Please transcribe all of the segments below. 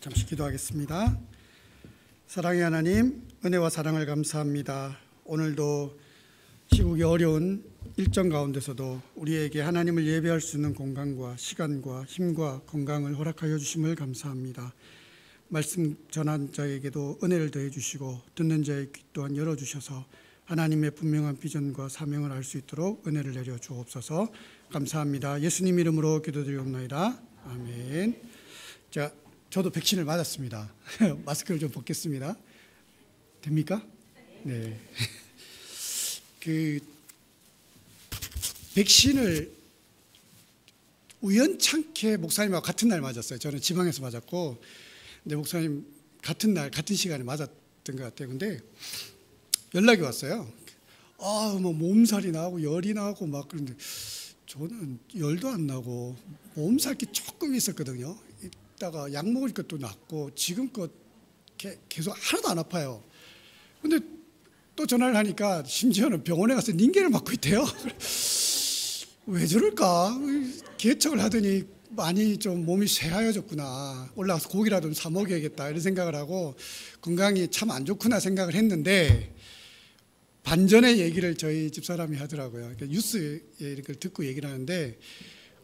잠시 기도하겠습니다. 사랑의 하나님, 은혜와 사랑을 감사합니다. 오늘도 시국이 어려운 일정 가운데서도 우리에게 하나님을 예배할 수 있는 공간과 시간과 힘과 건강을 허락하여 주심을 감사합니다. 말씀 전한 자에게도 은혜를 더해 주시고 듣는 자의 귀 또한 열어주셔서 하나님의 분명한 비전과 사명을 알 수 있도록 은혜를 내려 주옵소서. 감사합니다. 예수님 이름으로 기도드리옵나이다. 아멘. 자, 저도 백신을 맞았습니다. 마스크를 좀 벗겠습니다. 됩니까? 네. 백신을 우연찮게 목사님하고 같은 날 맞았어요. 저는 지방에서 맞았고, 근데 목사님 같은 날, 같은 시간에 맞았던 것 같아요. 근데 연락이 왔어요. 뭐 몸살이 나고 열이 나고 막 그런데 저는 열도 안 나고 몸살이 조금 있었거든요. 이따가 약 먹을 것도 낫고 지금껏 계속 하나도 안 아파요. 근데 또 전화를 하니까 심지어는 병원에 가서 링겔을 맞고 있대요. 왜 저럴까? 개척을 하더니 많이 좀 몸이 쇠하여졌구나. 올라가서 고기라도 좀 사 먹여야겠다 이런 생각을 하고 건강이 참 안 좋구나 생각을 했는데 반전의 얘기를 저희 집사람이 하더라고요. 그러니까 뉴스에 이걸 듣고 얘기를 하는데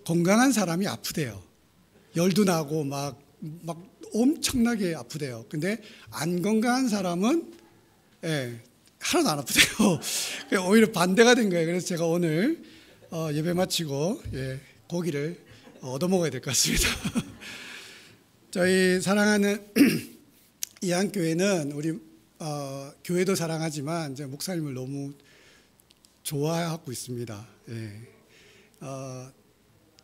건강한 사람이 아프대요. 열도 나고 막 엄청나게 아프대요. 근데 안 건강한 사람은 하나도 안 아프대요. 오히려 반대가 된 거예요. 그래서 제가 오늘 예배 마치고 고기를 얻어먹어야 될 것 같습니다. 저희 사랑하는 이한교회는 우리 교회도 사랑하지만 이제 목사님을 너무 좋아하고 있습니다.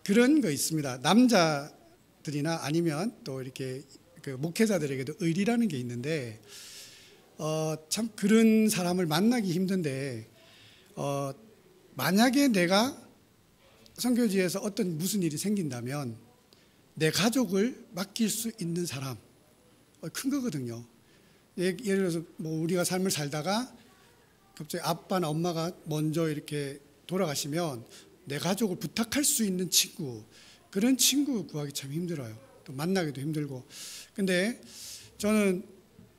그런 거 있습니다. 남자들이나 아니면 또 이렇게 그 목회자들에게도 의리라는 게 있는데 참 그런 사람을 만나기 힘든데 만약에 내가 선교지에서 어떤 무슨 일이 생긴다면 내 가족을 맡길 수 있는 사람 큰 거거든요. 예를 들어서 뭐 우리가 삶을 살다가 갑자기 아빠나 엄마가 먼저 이렇게 돌아가시면 내 가족을 부탁할 수 있는 친구, 그런 친구 구하기 참 힘들어요. 또 만나기도 힘들고. 근데 저는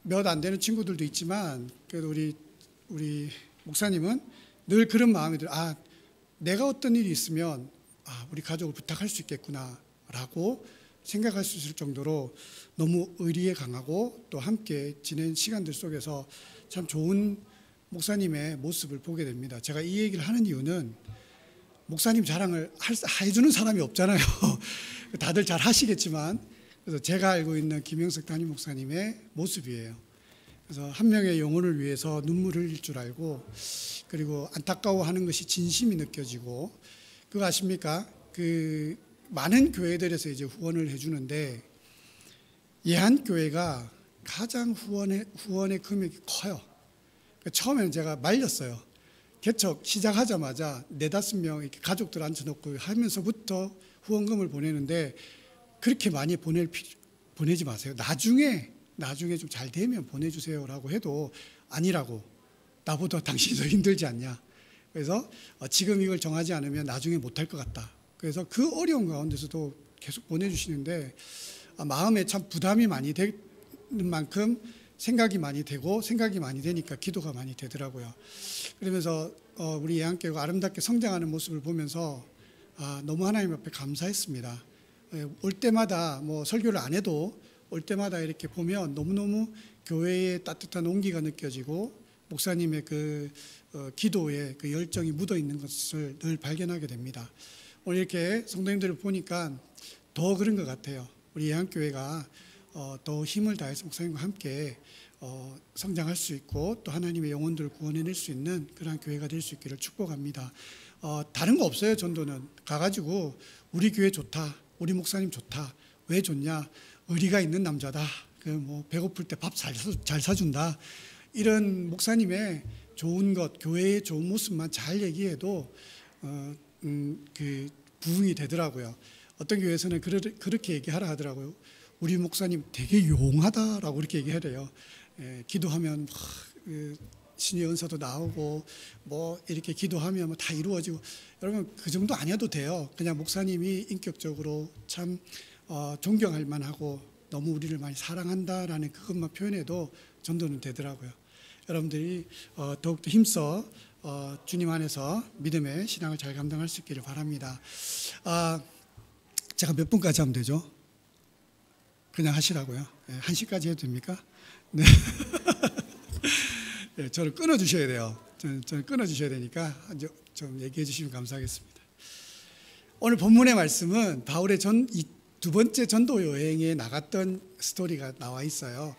몇 안 되는 친구들도 있지만 그래도 우리 목사님은 늘 그런 마음이 들어요. 내가 어떤 일이 있으면 우리 가족을 부탁할 수 있겠구나라고 생각할 수 있을 정도로 너무 의리에 강하고 또 함께 지낸 시간들 속에서 참 좋은 목사님의 모습을 보게 됩니다. 제가 이 얘기를 하는 이유는 목사님 자랑을 해주는 사람이 없잖아요. 다들 잘 하시겠지만 그래서 제가 알고 있는 김영석 담임 목사님의 모습이에요. 그래서 한 명의 영혼을 위해서 눈물을 흘릴 줄 알고 그리고 안타까워하는 것이 진심이 느껴지고 그거 아십니까? 많은 교회들에서 이제 후원을 해주는데 예한교회가 가장 후원의 금액이 커요. 처음에는 제가 말렸어요. 개척 시작하자마자 4-5명 이렇게 가족들 앉혀놓고 하면서부터 후원금을 보내는데 그렇게 많이 보내지 마세요. 나중에 좀 잘 되면 보내주세요라고 해도 아니라고. 나보다 당신이 더 힘들지 않냐. 그래서 지금 이걸 정하지 않으면 나중에 못할 것 같다. 그래서 그 어려운 가운데서도 계속 보내주시는데 마음에 참 부담이 많이 되는 만큼 생각이 많이 되고 생각이 많이 되니까 기도가 많이 되더라고요. 그러면서 우리 예한교회가 아름답게 성장하는 모습을 보면서 너무 하나님 앞에 감사했습니다. 올 때마다 뭐 설교를 안 해도 올 때마다 이렇게 보면 너무너무 교회의 따뜻한 온기가 느껴지고 목사님의 그 기도에 그 열정이 묻어 있는 것을 늘 발견하게 됩니다. 오늘 이렇게 성도님들을 보니까 더 그런 것 같아요. 우리 예한교회가 더 힘을 다해서 목사님과 함께 성장할 수 있고 또 하나님의 영혼들을 구원해낼 수 있는 그런 교회가 될 수 있기를 축복합니다. 다른 거 없어요. 전도는 가가지고 우리 교회 좋다, 우리 목사님 좋다. 왜 좋냐? 의리가 있는 남자다. 뭐 배고플 때 밥 잘 사준다. 이런 목사님의 좋은 것, 교회의 좋은 모습만 잘 얘기해도 부흥이 되더라고요. 어떤 교회에서는 그렇게 얘기하라 하더라고요. 우리 목사님 되게 용하다라고 그렇게 얘기하래요. 기도하면 신의 은사도 나오고 뭐 이렇게 기도하면 다 이루어지고. 여러분 그 정도 아니어도 돼요. 그냥 목사님이 인격적으로 참 존경할 만하고 너무 우리를 많이 사랑한다라는 그것만 표현해도 전도는 되더라고요. 여러분들이 더욱더 힘써 주님 안에서 믿음의 신앙을 잘 감당할 수 있기를 바랍니다. 제가 몇 분까지 하면 되죠? 그냥 하시라고요. 1시까지 해도 됩니까? 네. 네, 저를 끊어주셔야 돼요. 저는 끊어주셔야 되니까 좀 얘기해 주시면 감사하겠습니다. 오늘 본문의 말씀은 바울의 두 번째 전도 여행에 나갔던 스토리가 나와 있어요.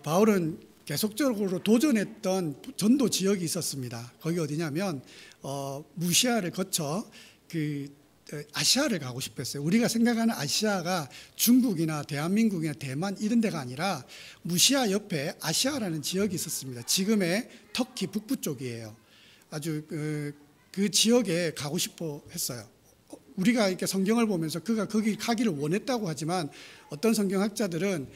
바울은 계속적으로 도전했던 전도 지역이 있었습니다. 거기 어디냐면 무시아를 거쳐 아시아를 가고 싶었어요. 우리가 생각하는 아시아가 중국이나 대한민국이나 대만 이런 데가 아니라 무시아 옆에 아시아라는 지역이 있었습니다. 지금의 터키 북부 쪽이에요. 아주 그 지역에 가고 싶어 했어요. 우리가 이렇게 성경을 보면서 그가 거기 가기를 원했다고 하지만 어떤 성경학자들은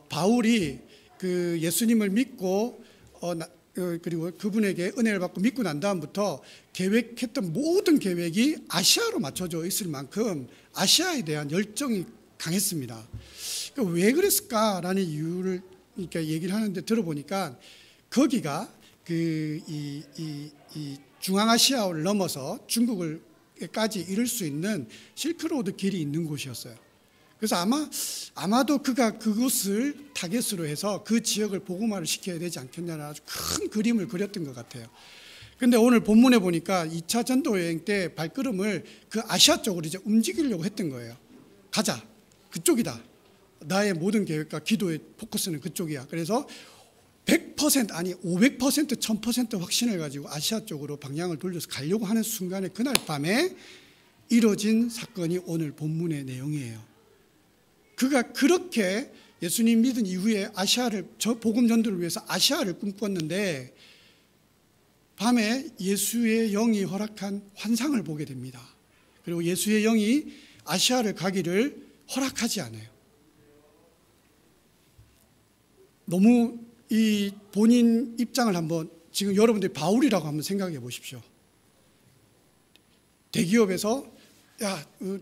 바울이 그 예수님을 믿고 그리고 그분에게 은혜를 받고 믿고 난 다음부터 계획했던 모든 계획이 아시아로 맞춰져 있을 만큼 아시아에 대한 열정이 강했습니다. 그러니까 왜 그랬을까라는 이유를 이렇게 얘기를 하는데 들어보니까 거기가 이 중앙아시아를 넘어서 중국을까지 이룰 수 있는 실크로드 길이 있는 곳이었어요. 그래서 아마도 그가 그곳을 타겟으로 해서 그 지역을 복음화를 시켜야 되지 않겠냐는 아주 큰 그림을 그렸던 것 같아요. 그런데 오늘 본문에 보니까 2차 전도 여행 때 발걸음을 그 아시아 쪽으로 이제 움직이려고 했던 거예요. 가자, 그쪽이다. 나의 모든 계획과 기도의 포커스는 그쪽이야. 그래서 100% 아니 500% 1000% 확신을 가지고 아시아 쪽으로 방향을 돌려서 가려고 하는 순간에 그날 밤에 이뤄진 사건이 오늘 본문의 내용이에요. 그가 그렇게 예수님 믿은 이후에 복음 전도를 위해서 아시아를 꿈꿨는데 밤에 예수의 영이 허락한 환상을 보게 됩니다. 그리고 예수의 영이 아시아를 가기를 허락하지 않아요. 너무 이 본인 입장을 한번 지금 여러분들이 바울이라고 한번 생각해 보십시오. 대기업에서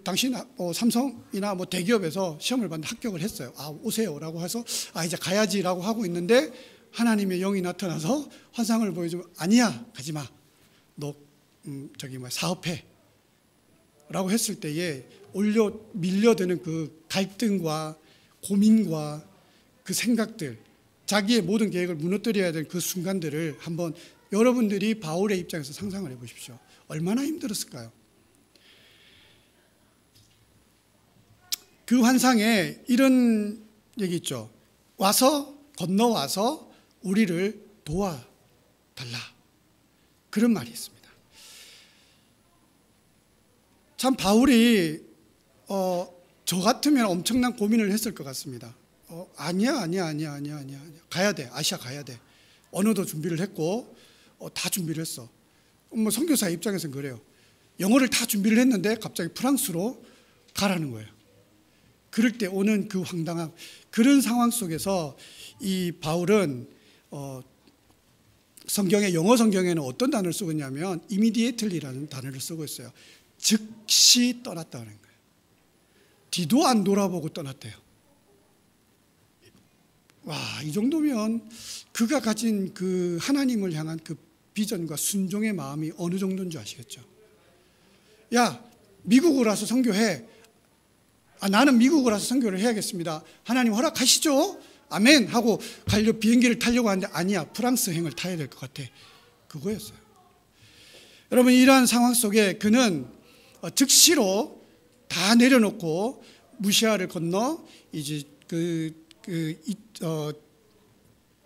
당신 삼성이나 대기업에서 시험을 봤는데 합격을 했어요. 오세요라고 해서 이제 가야지라고 하고 있는데 하나님의 영이 나타나서 환상을 보여주면 아니야, 가지 마. 너 사업해. 라고 했을 때에 밀려드는 그 갈등과 고민과 그 생각들, 자기의 모든 계획을 무너뜨려야 될 그 순간들을 한번 여러분들이 바울의 입장에서 상상을 해보십시오. 얼마나 힘들었을까요? 그 환상에 이런 얘기 있죠. 건너와서 우리를 도와달라. 그런 말이 있습니다. 참 바울이 저 같으면 엄청난 고민을 했을 것 같습니다. 아니야. 가야 돼. 아시아 가야 돼. 언어도 준비를 했고 다 준비를 했어. 선교사 입장에서는 그래요. 영어를 다 준비를 했는데 갑자기 프랑스로 가라는 거예요. 그럴 때 오는 그 황당함, 그런 상황 속에서 이 바울은 영어 성경에는 어떤 단어를 쓰고 있냐면 immediately라는 단어를 쓰고 있어요. 즉시 떠났다는 거예요. 뒤도 안 돌아보고 떠났대요. 이 정도면 그가 가진 그 하나님을 향한 그 비전과 순종의 마음이 어느 정도인 줄 아시겠죠? 미국으로 와서 선교해. 나는 미국을 와서 선교를 해야겠습니다. 하나님 허락하시죠? 아멘 하고 비행기를 타려고 하는데 아니야, 프랑스행을 타야 될 것 같아. 그거였어요. 여러분, 이러한 상황 속에 그는 즉시로 다 내려놓고 무시아를 건너 이제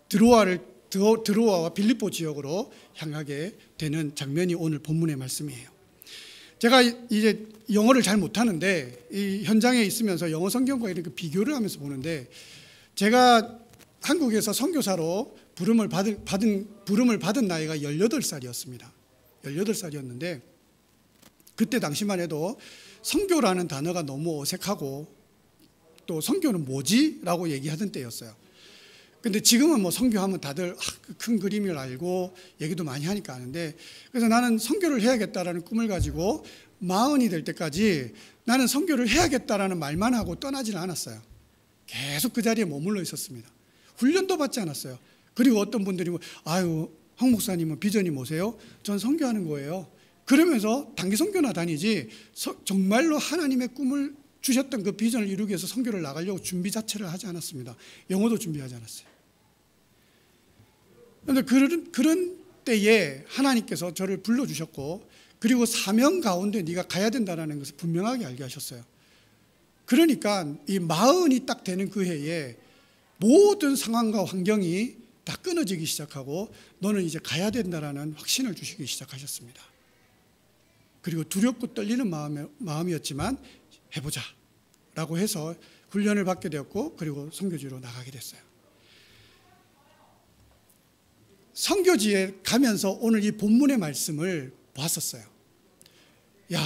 드로아와 빌립보 지역으로 향하게 되는 장면이 오늘 본문의 말씀이에요. 제가 이제 영어를 잘 못하는데 이 현장에 있으면서 영어 성경과 이렇게 비교를 하면서 보는데, 제가 한국에서 선교사로 부름을 받은 나이가 18살이었습니다. 18살이었는데 그때 당시만 해도 선교라는 단어가 너무 어색하고 또 선교는 뭐지? 라고 얘기하던 때였어요. 근데 지금은 선교하면 다들 큰 그림을 알고 얘기도 많이 하니까 아는데, 그래서 나는 선교를 해야겠다라는 꿈을 가지고 40이 될 때까지 나는 선교를 해야겠다라는 말만 하고 떠나지는 않았어요. 계속 그 자리에 머물러 있었습니다. 훈련도 받지 않았어요. 그리고 어떤 분들이 아유, 황 목사님은 비전이 뭐세요? 전 선교하는 거예요. 그러면서 단기 선교나 다니지 정말로 하나님의 꿈을 주셨던 그 비전을 이루기 위해서 선교를 나가려고 준비 자체를 하지 않았습니다. 영어도 준비하지 않았어요. 그런데 그런 때에 하나님께서 저를 불러주셨고, 그리고 사명 가운데 네가 가야 된다는 것을 분명하게 알게 하셨어요. 그러니까 이 40이 딱 되는 그 해에 모든 상황과 환경이 다 끊어지기 시작하고 너는 이제 가야 된다라는 확신을 주시기 시작하셨습니다. 그리고 두렵고 떨리는 마음이었지만 해보자 라고 해서 훈련을 받게 되었고, 그리고 선교지로 나가게 됐어요. 선교지에 가면서 오늘 이 본문의 말씀을 봤었어요. 야,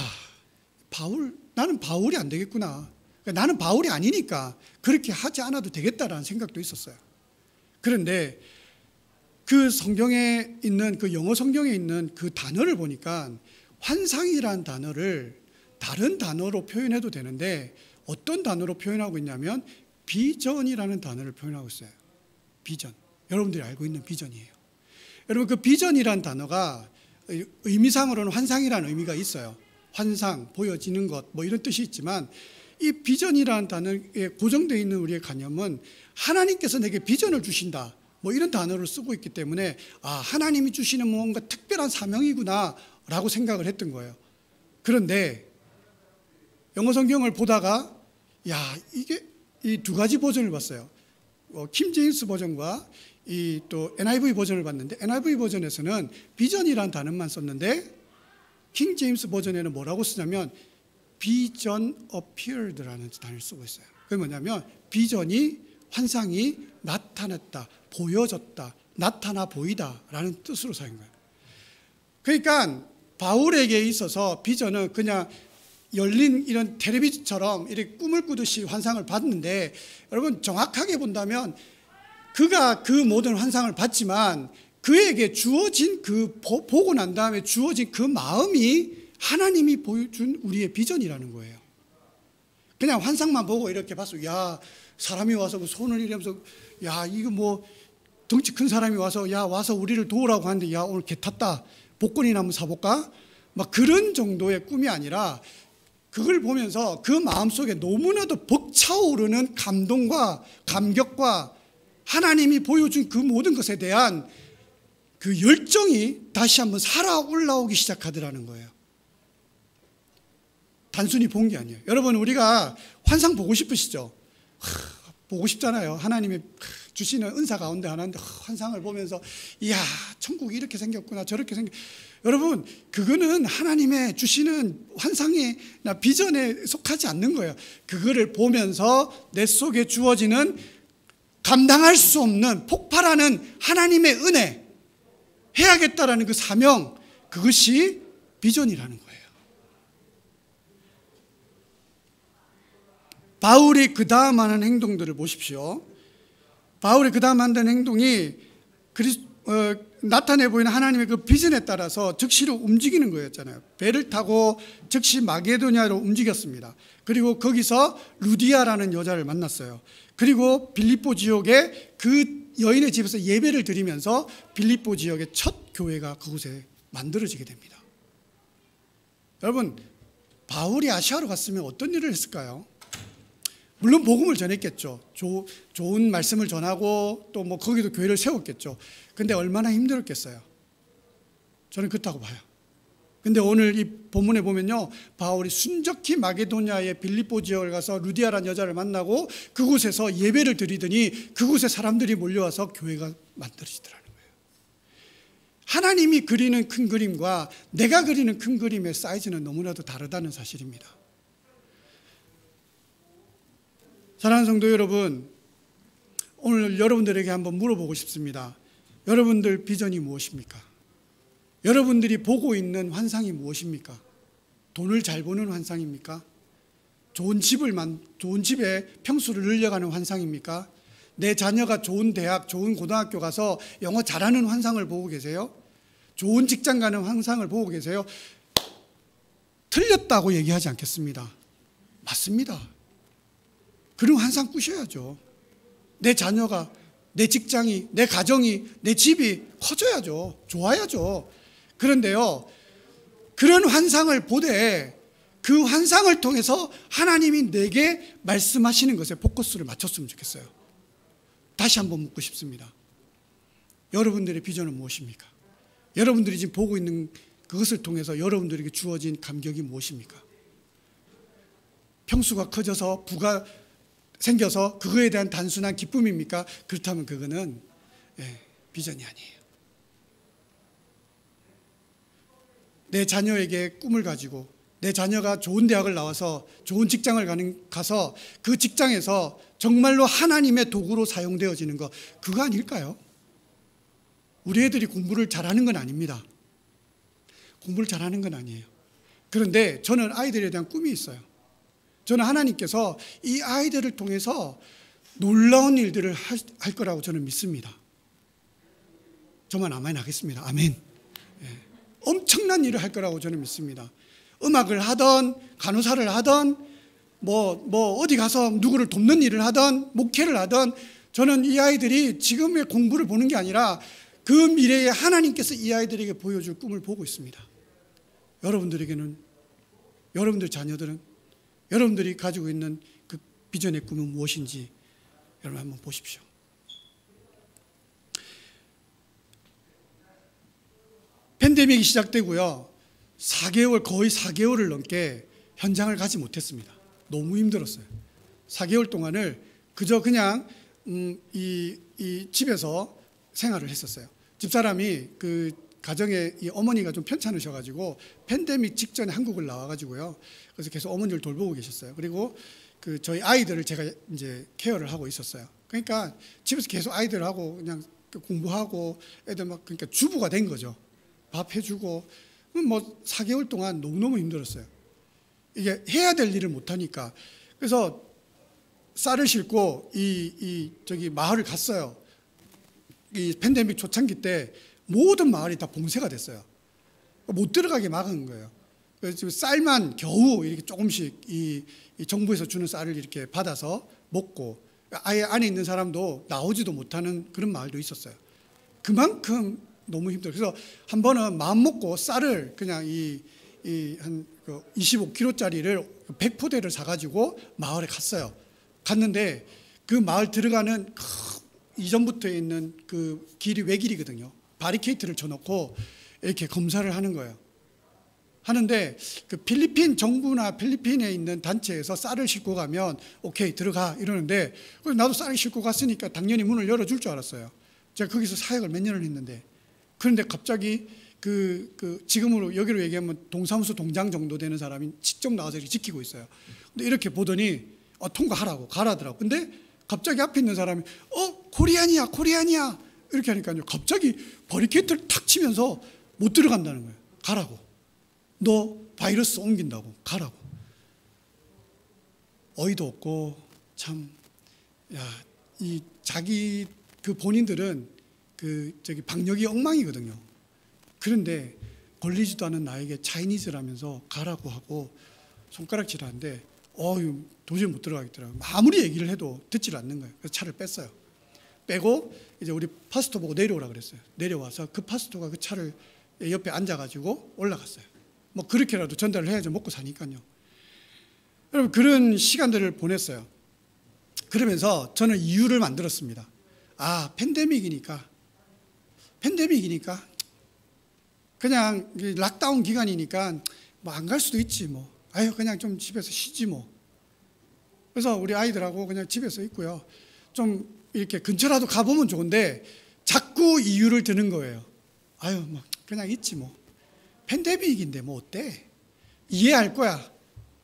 나는 바울이 안 되겠구나. 나는 바울이 아니니까 그렇게 하지 않아도 되겠다라는 생각도 있었어요. 그런데 그 성경에 있는, 그 영어 성경에 있는 그 단어를 보니까 환상이라는 단어를 다른 단어로 표현해도 되는데 어떤 단어로 표현하고 있냐면 비전이라는 단어를 표현하고 있어요. 비전. 여러분들이 알고 있는 비전이에요. 여러분, 그 비전이라는 단어가 의미상으로는 환상이라는 의미가 있어요. 환상, 보여지는 것, 뭐 이런 뜻이 있지만 이 비전이라는 단어에 고정되어 있는 우리의 관념은 하나님께서 내게 비전을 주신다, 뭐 이런 단어를 쓰고 있기 때문에 하나님이 주시는 뭔가 특별한 사명이구나 라고 생각을 했던 거예요. 그런데 영어 성경을 보다가 이게 이 두 가지 버전을 봤어요. 킴 제임스 버전과 이 또 NIV 버전을 봤는데, NIV 버전에서는 비전이라는 단어만 썼는데 킹 제임스 버전에는 뭐라고 쓰냐면 비전 appeared라는 단어를 쓰고 있어요. 그게 뭐냐면 비전이, 환상이 나타났다, 보여졌다, 나타나 보이다라는 뜻으로 사용한 거예요. 그러니까 바울에게 있어서 비전은 그냥 열린 이런 텔레비전처럼 이렇게 꿈을 꾸듯이 환상을 봤는데, 여러분 정확하게 본다면 그가 그 모든 환상을 봤지만 그에게 주어진 보고 난 다음에 주어진 그 마음이 하나님이 보여준 우리의 비전이라는 거예요. 그냥 환상만 보고 이렇게 봤어. 사람이 와서 손을 이러면서 이거 뭐 덩치 큰 사람이 와서 와서 우리를 도우라고 하는데 오늘 개 탔다, 복권이나 한번 사볼까? 막 그런 정도의 꿈이 아니라 그걸 보면서 그 마음속에 너무나도 벅차오르는 감동과 감격과 하나님이 보여준 그 모든 것에 대한 그 열정이 다시 한번 살아 올라오기 시작하더라는 거예요. 단순히 본 게 아니에요. 여러분, 우리가 환상 보고 싶으시죠? 보고 싶잖아요. 하나님이 주시는 은사 가운데 하나인데 환상을 보면서 천국이 이렇게 생겼구나, 저렇게 여러분, 그거는 하나님의 주시는 환상이나 비전에 속하지 않는 거예요. 그거를 보면서 내 속에 주어지는 감당할 수 없는 폭발하는 하나님의 은혜, 해야겠다라는 그 사명, 그것이 비전이라는 거예요. 바울이 그 다음 하는 행동들을 보십시오. 바울이 그 다음 하는 행동이 나타내 보이는 하나님의 그 비전에 따라서 즉시로 움직이는 거였잖아요. 배를 타고 즉시 마게도냐로 움직였습니다. 그리고 거기서 루디아라는 여자를 만났어요. 그리고 빌립보 지역에 그 여인의 집에서 예배를 드리면서 빌립보 지역의 첫 교회가 그곳에 만들어지게 됩니다. 여러분, 바울이 아시아로 갔으면 어떤 일을 했을까요? 물론 복음을 전했겠죠. 좋은 말씀을 전하고 또 뭐 거기도 교회를 세웠겠죠. 근데 얼마나 힘들었겠어요. 저는 그렇다고 봐요. 근데 오늘 이 본문에 보면요, 바울이 순적히 마게도냐의 빌립보 지역을 가서 루디아라는 여자를 만나고 그곳에서 예배를 드리더니 그곳에 사람들이 몰려와서 교회가 만들어지더라는 거예요. 하나님이 그리는 큰 그림과 내가 그리는 큰 그림의 사이즈는 너무나도 다르다는 사실입니다. 사랑하는 성도 여러분, 오늘 여러분들에게 한번 물어보고 싶습니다. 여러분들 비전이 무엇입니까? 여러분들이 보고 있는 환상이 무엇입니까? 돈을 잘 버는 환상입니까? 좋은 집에 평수를 늘려가는 환상입니까? 내 자녀가 좋은 대학, 좋은 고등학교 가서 영어 잘하는 환상을 보고 계세요? 좋은 직장 가는 환상을 보고 계세요? 틀렸다고 얘기하지 않겠습니다. 맞습니다. 그런 환상 꾸셔야죠. 내 자녀가, 내 직장이, 내 가정이, 내 집이 커져야죠. 좋아야죠. 그런데요, 그런 환상을 보되 그 환상을 통해서 하나님이 내게 말씀하시는 것에 포커스를 맞췄으면 좋겠어요. 다시 한번 묻고 싶습니다. 여러분들의 비전은 무엇입니까? 여러분들이 지금 보고 있는 그것을 통해서 여러분들에게 주어진 감격이 무엇입니까? 평수가 커져서 부가 생겨서 그거에 대한 단순한 기쁨입니까? 그렇다면 그거는 비전이 아니에요. 내 자녀에게 꿈을 가지고 내 자녀가 좋은 대학을 나와서 좋은 직장을 가서 그 직장에서 정말로 하나님의 도구로 사용되어지는 것, 그거 아닐까요? 우리 애들이 공부를 잘하는 건 아닙니다. 공부를 잘하는 건 아니에요. 그런데 저는 아이들에 대한 꿈이 있어요. 저는 하나님께서 이 아이들을 통해서 놀라운 일들을 할 거라고 저는 믿습니다. 저만 아멘 하겠습니다. 아멘. 엄청난 일을 할 거라고 저는 믿습니다. 음악을 하던 간호사를 하던 어디 가서 누구를 돕는 일을 하던 목회를 하던, 저는 이 아이들이 지금의 공부를 보는 게 아니라 그 미래에 하나님께서 이 아이들에게 보여줄 꿈을 보고 있습니다. 여러분들에게는, 여러분들 자녀들은, 여러분들이 가지고 있는 그 비전의 꿈은 무엇인지 여러분 한번 보십시오. 팬데믹이 시작되고요, 4개월, 거의 4개월을 넘게 현장을 가지 못했습니다. 너무 힘들었어요. 4개월 동안을 그저 그냥 이 집에서 생활을 했었어요. 집사람이 그 가정에 이 어머니가 좀 편찮으셔가지고 팬데믹 직전에 한국을 나와가지고요, 그래서 계속 어머니를 돌보고 계셨어요. 그리고 그 저희 아이들을 제가 이제 케어를 하고 있었어요. 그러니까 집에서 계속 아이들하고 그냥 공부하고 애들 막, 그러니까 주부가 된 거죠. 밥 해주고. 4개월 동안 너무너무 힘들었어요. 이게 해야 될 일을 못하니까. 그래서 쌀을 싣고 저기 마을을 갔어요. 이 팬데믹 초창기 때 모든 마을이 다 봉쇄가 됐어요. 못 들어가게 막은 거예요. 그래서 지금 쌀만 겨우 이렇게 조금씩 이 정부에서 주는 쌀을 이렇게 받아서 먹고, 아예 안에 있는 사람도 나오지도 못하는 그런 마을도 있었어요. 그만큼 너무 힘들어요. 그래서 한 번은 마음 먹고 쌀을 그냥 한 25kg짜리를 100포대를 사가지고 마을에 갔어요. 갔는데 그 마을 들어가는 이전부터 있는 그 길이 외길이거든요. 바리케이트를 쳐놓고 이렇게 검사를 하는 거예요. 하는데 그 필리핀 정부나 필리핀에 있는 단체에서 쌀을 싣고 가면 오케이 들어가 이러는데, 나도 쌀을 싣고 갔으니까 당연히 문을 열어줄 줄 알았어요. 제가 거기서 사역을 몇 년을 했는데, 그런데 갑자기 지금으로 여기로 얘기하면 동사무소 동장 정도 되는 사람이 직접 나와서 이렇게 지키고 있어요. 근데 이렇게 보더니 통과하라고 가라더라고. 근데 갑자기 앞에 있는 사람이 코리안이야 이렇게 하니까요, 갑자기 바리케이트를 탁 치면서 못 들어간다는 거예요. 가라고. 너 바이러스 옮긴다고. 가라고. 어이도 없고 참, 이 자기 그 본인들은 저기 방역이 엉망이거든요. 그런데 걸리지도 않은 나에게 차이니즈라면서 가라고 하고 손가락질하는데 도저히 못 들어가겠더라고요. 아무리 얘기를 해도 듣지를 않는 거예요. 그래서 차를 뺐어요. 빼고 이제 우리 파스토 보고 내려오라 그랬어요. 내려와서 그 파스토가 그 차를 옆에 앉아가지고 올라갔어요. 그렇게라도 전달을 해야죠. 먹고 사니까요. 여러분, 그런 시간들을 보냈어요. 그러면서 저는 이유를 만들었습니다. 팬데믹이니까 그냥 락다운 기간이니까 안 갈 수도 있지 그냥 좀 집에서 쉬지 그래서 우리 아이들하고 그냥 집에서 있고요. 좀 이렇게 근처라도 가보면 좋은데 자꾸 이유를 드는 거예요. 그냥 있지 팬데믹인데 어때? 이해할 거야.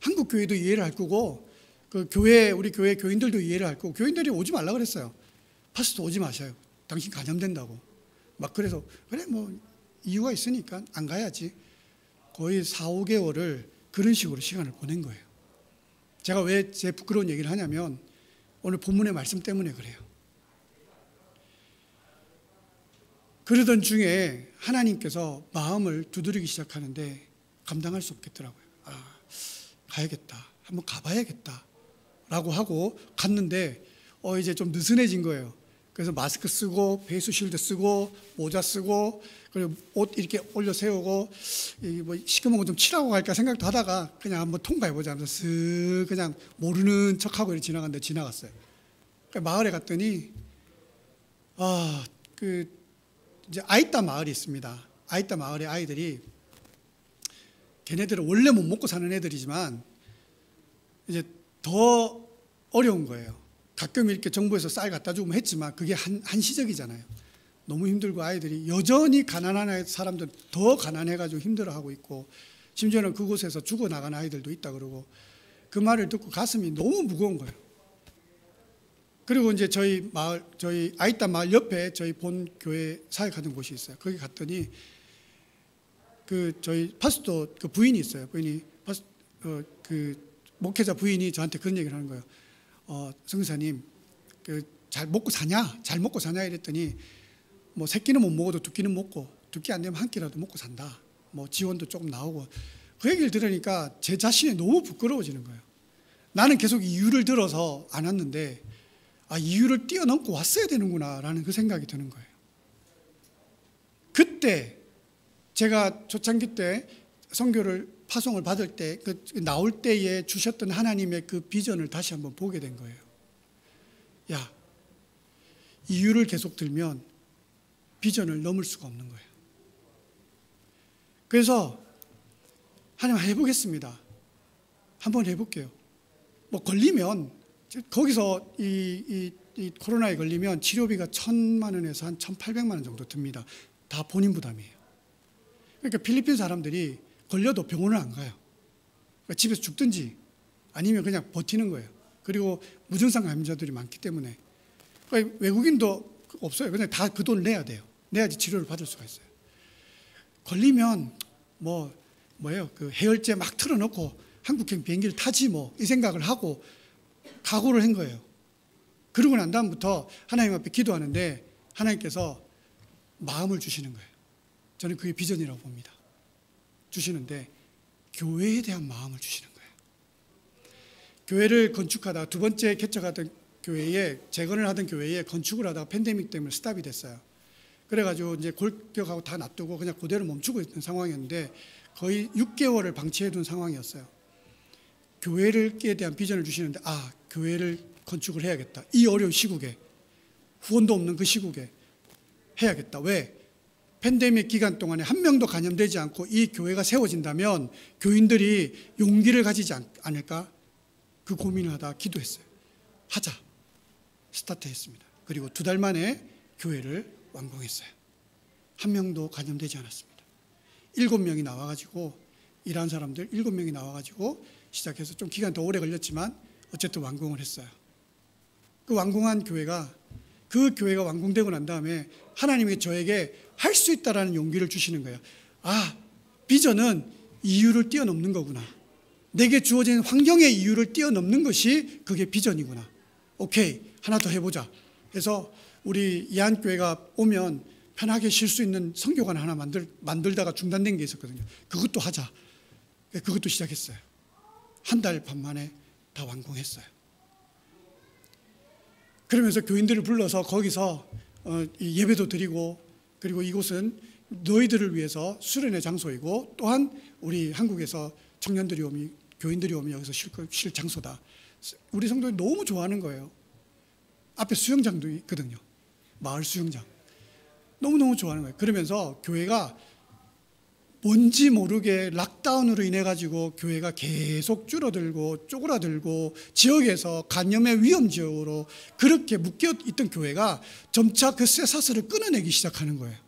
한국 교회도 이해를 할 거고, 우리 교회 교인들도 이해를 할 거고, 교인들이 오지 말라 그랬어요. 파스토 오지 마셔요. 당신 감염된다고. 그래서 그래 이유가 있으니까 안 가야지. 거의 4, 5개월을 그런 식으로 시간을 보낸 거예요. 제가 왜 제 부끄러운 얘기를 하냐면 오늘 본문의 말씀 때문에 그래요. 그러던 중에 하나님께서 마음을 두드리기 시작하는데 감당할 수 없겠더라고요. 가야겠다. 한번 가봐야겠다. 라고 하고 갔는데 이제 좀 느슨해진 거예요. 그래서 마스크 쓰고 페이스 쉴드 쓰고 모자 쓰고 그리고 옷 이렇게 올려 세우고 뭐 시커먼 거 좀 칠하고 갈까 생각도 하다가 그냥 한번 통과해보자 하면서 쓱 그냥 모르는 척하고 이렇게 지나갔는데 지나갔어요. 그러니까 마을에 갔더니 이제 아이따 마을이 있습니다. 아이따 마을의 아이들이 걔네들은 원래 못 먹고 사는 애들이지만 이제 더 어려운 거예요. 가끔 이렇게 정부에서 쌀 갖다 주고 했지만 그게 한시적이잖아요. 너무 힘들고 아이들이 여전히 가난한 사람들 더 가난해가지고 힘들어하고 있고 심지어는 그곳에서 죽어나간 아이들도 있다 그러고 그 말을 듣고 가슴이 너무 무거운 거예요. 그리고 이제 저희 아이따 마을 옆에 저희 본 교회 사역하는 곳이 있어요. 거기 갔더니 저희 파스토 그 부인이 있어요. 그 목회자 부인이 저한테 그런 얘기를 하는 거예요. 성사님, 잘 먹고 사냐? 잘 먹고 사냐? 이랬더니 뭐 세 끼는 못 먹어도 두 끼는 먹고 두 끼 안 되면 한 끼라도 먹고 산다. 뭐 지원도 조금 나오고 그 얘기를 들으니까 제 자신이 너무 부끄러워지는 거예요. 나는 계속 이유를 들어서 안 왔는데 이유를 뛰어넘고 왔어야 되는구나라는 그 생각이 드는 거예요. 그때 제가 초창기 때 선교를 파송을 받을 때 나올 때에 주셨던 하나님의 그 비전을 다시 한번 보게 된 거예요. 야, 이유를 계속 들면 비전을 넘을 수가 없는 거예요. 그래서 하나님 해보겠습니다. 한번 해볼게요. 뭐 걸리면 거기서 이 코로나에 걸리면 치료비가 1,000만 원에서 한 1,800만 원 정도 듭니다. 다 본인 부담이에요. 그러니까 필리핀 사람들이 걸려도 병원을 안 가요. 그러니까 집에서 죽든지 아니면 그냥 버티는 거예요. 그리고 무증상 감염자들이 많기 때문에 그러니까 외국인도 없어요. 그냥 다 그 돈 내야 돼요. 내야지 치료를 받을 수가 있어요. 걸리면 뭐예요? 그 해열제 막 틀어놓고 한국행 비행기를 타지 뭐 이 생각을 하고 각오를 한 거예요. 그러고 난 다음부터 하나님 앞에 기도하는데 하나님께서 마음을 주시는 거예요. 저는 그게 비전이라고 봅니다. 주시는데 교회에 대한 마음을 주시는 거예요. 교회를 건축하다가 두 번째 개척하던 교회에 재건을 하던 교회에 건축을 하다가 팬데믹 때문에 스탑이 됐어요. 그래가지고 이제 골격하고 다 놔두고 그냥 그대로 멈추고 있는 상황이었는데 거의 6개월을 방치해둔 상황이었어요. 교회에 대한 비전을 주시는데 교회를 건축을 해야겠다. 이 어려운 시국에 후원도 없는 그 시국에 해야겠다. 왜? 팬데믹 기간 동안에 한 명도 감염되지 않고 이 교회가 세워진다면 교인들이 용기를 가지지 않을까? 그 고민을 하다 기도했어요. 하자. 스타트했습니다. 그리고 2달 만에 교회를 완공했어요. 한 명도 감염되지 않았습니다. 7명이 나와가지고 일하는 사람들 7명이 나와가지고 시작해서 좀 기간 더 오래 걸렸지만 어쨌든 완공을 했어요. 그 완공한 교회가 그 교회가 완공되고 난 다음에 하나님이 저에게 할 수 있다라는 용기를 주시는 거예요. 비전은 이유를 뛰어넘는 거구나. 내게 주어진 환경의 이유를 뛰어넘는 것이 그게 비전이구나. 오케이, 하나 더 해보자. 그래서 우리 이한교회가 오면 편하게 쉴 수 있는 선교관 하나 만들다가 중단된 게 있었거든요. 그것도 하자. 그것도 시작했어요. 1달 반 만에 다 완공했어요. 그러면서 교인들을 불러서 거기서 예배도 드리고 그리고 이곳은 너희들을 위해서 수련의 장소이고 또한 우리 한국에서 청년들이 오면 교인들이 오면 여기서 쉴 장소다. 우리 성도들이 너무 좋아하는 거예요. 앞에 수영장도 있거든요. 마을 수영장. 너무너무 좋아하는 거예요. 그러면서 교회가 뭔지 모르게 락다운으로 인해 가지고 교회가 계속 줄어들고 쪼그라들고 지역에서 감염의 위험 지역으로 그렇게 묶여 있던 교회가 점차 그 쇠사슬을 끊어내기 시작하는 거예요.